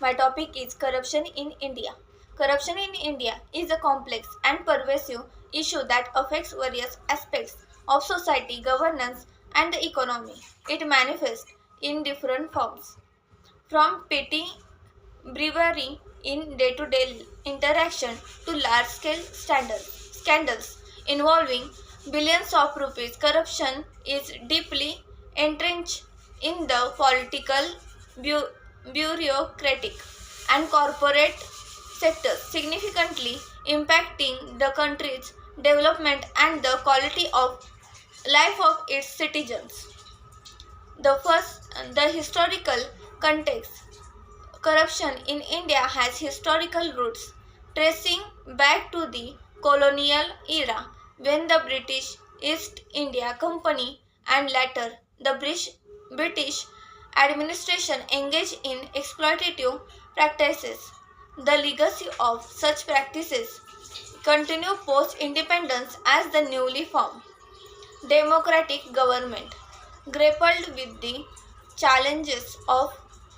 My topic is corruption in India. Corruption in India is a complex and pervasive issue that affects various aspects of society, governance, and the economy. It manifests in different forms, from petty bribery in day-to-day interaction to large-scale scandals involving billions of rupees. Corruption is deeply entrenched in the political, bu- bureaucratic, and corporate sectors, significantly impacting the country's development and the quality of life of its citizens. The historical context. Corruption in India has historical roots tracing back to the colonial era when the British East India Company and later the British administration engaged in exploitative practices. The legacy of such practices continue post independence as the newly formed democratic government grappled with the challenges of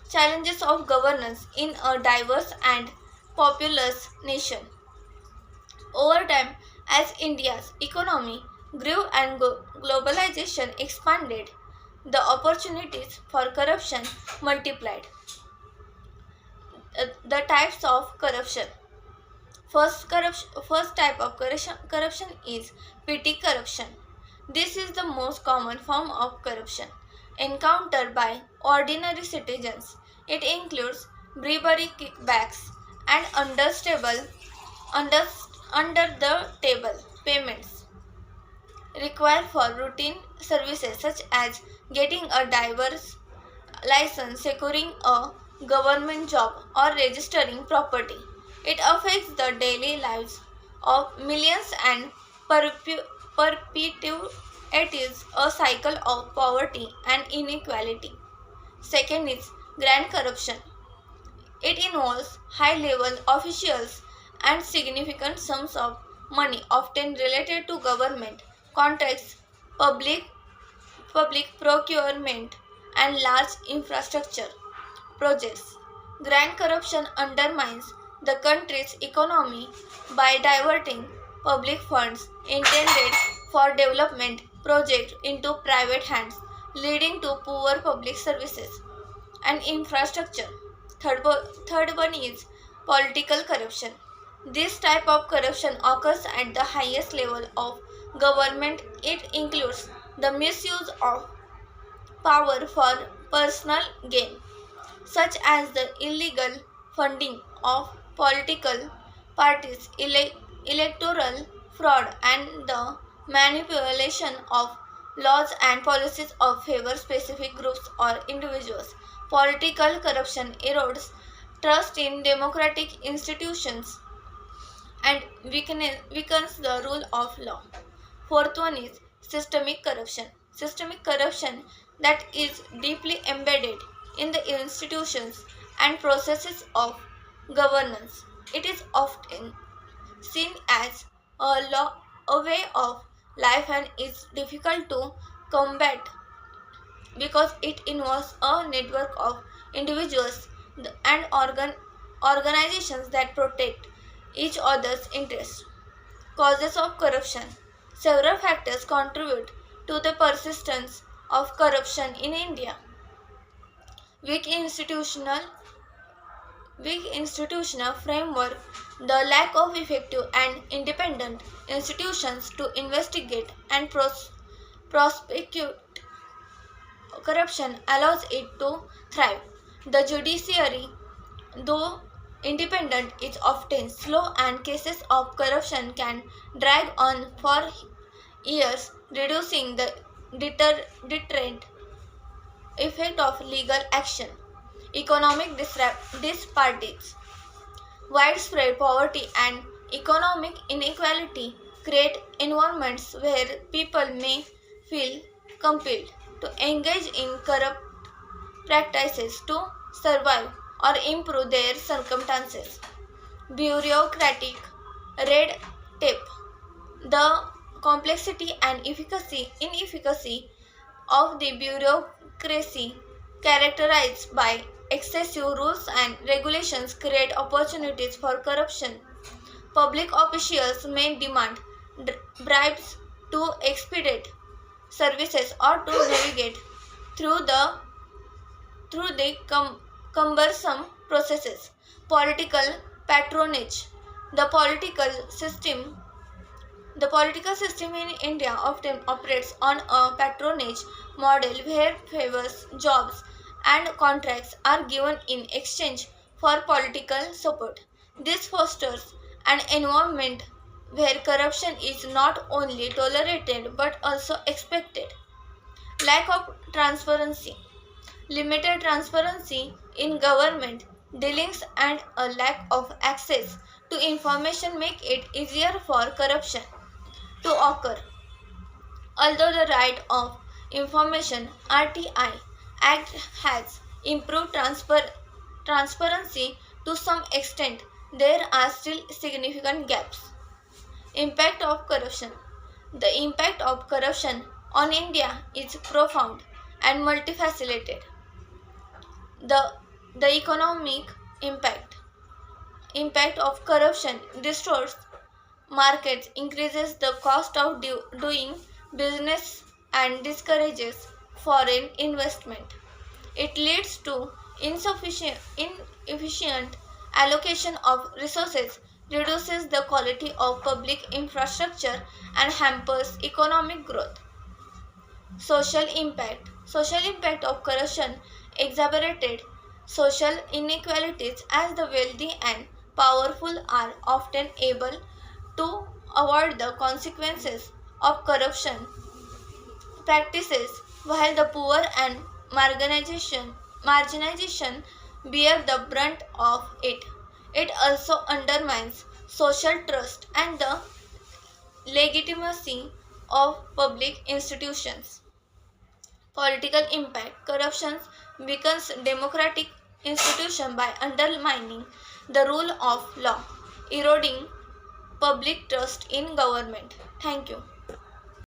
challenges of governance in a diverse and populous nation. Over time, as India's economy grew and globalization expanded, the opportunities for corruption multiplied. The types of corruption. First type of corruption is petty corruption. This is the most common form of corruption encountered by ordinary citizens. It includes bribery, kickbacks, and under, under the table payments required for routine services such as getting a driver's license, securing a government job, or registering property. It affects the daily lives of millions and perpetuates a cycle of poverty and inequality. Second is grand corruption. It involves high level officials and significant sums of money, often related to government contracts, public procurement, and large infrastructure projects. Grand corruption undermines the country's economy by diverting public funds intended for development projects into private hands, leading to poor public services and infrastructure. Third one is political corruption. This type of corruption occurs at the highest level of government. It includes the misuse of power for personal gain, such as the illegal funding of political parties, electoral fraud, and the manipulation of laws and policies of favor specific groups or individuals. Political corruption erodes trust in democratic institutions and weakens the rule of law. Fourth one is systemic corruption. Systemic corruption that is deeply embedded in the institutions and processes of governance. It is often seen as a way of life and is difficult to combat because it involves a network of individuals and organizations that protect each other's interests. Causes of corruption. Several factors contribute to the persistence of corruption in India. Weak institutional Weak institutional framework, the lack of effective and independent institutions to investigate and prosecute corruption allows it to thrive. The judiciary, though independent, is often slow and cases of corruption can drag on for years, reducing the deterrent effect of legal action. Economic disparities. Widespread poverty and economic inequality create environments where people may feel compelled to engage in corrupt practices to survive or improve their circumstances. Bureaucratic red tape. The complexity and inefficacy of the bureaucracy characterized by Excessive rules and regulations create opportunities for corruption. Public officials may demand bribes to expedite services or to navigate through the cumbersome processes. Political patronage. The political system the political system in India often operates on a patronage model where favors, jobs, and contracts are given in exchange for political support. This fosters an environment where corruption is not only tolerated but also expected. Lack of transparency. Limited transparency in government dealings and a lack of access to information make it easier for corruption to occur. Although the Right of Information (RTI) Act has improved transparency to some extent, there are still significant gaps. Impact of corruption. The impact of corruption on India is profound and multifaceted. The, the economic impact. Impact of corruption distorts markets, increases the cost of doing business, and discourages foreign investment. It leads to inefficient allocation of resources, reduces the quality of public infrastructure, and hampers economic growth. Social impact. Social impact of corruption exacerbated social inequalities as the wealthy and powerful are often able to avoid the consequences of corruption practices while the poor and marginalization bear the brunt of it. It also undermines social trust and the legitimacy of public institutions. Political impact. Corruption weakens democratic institutions by undermining the rule of law, eroding public trust in government. Thank you.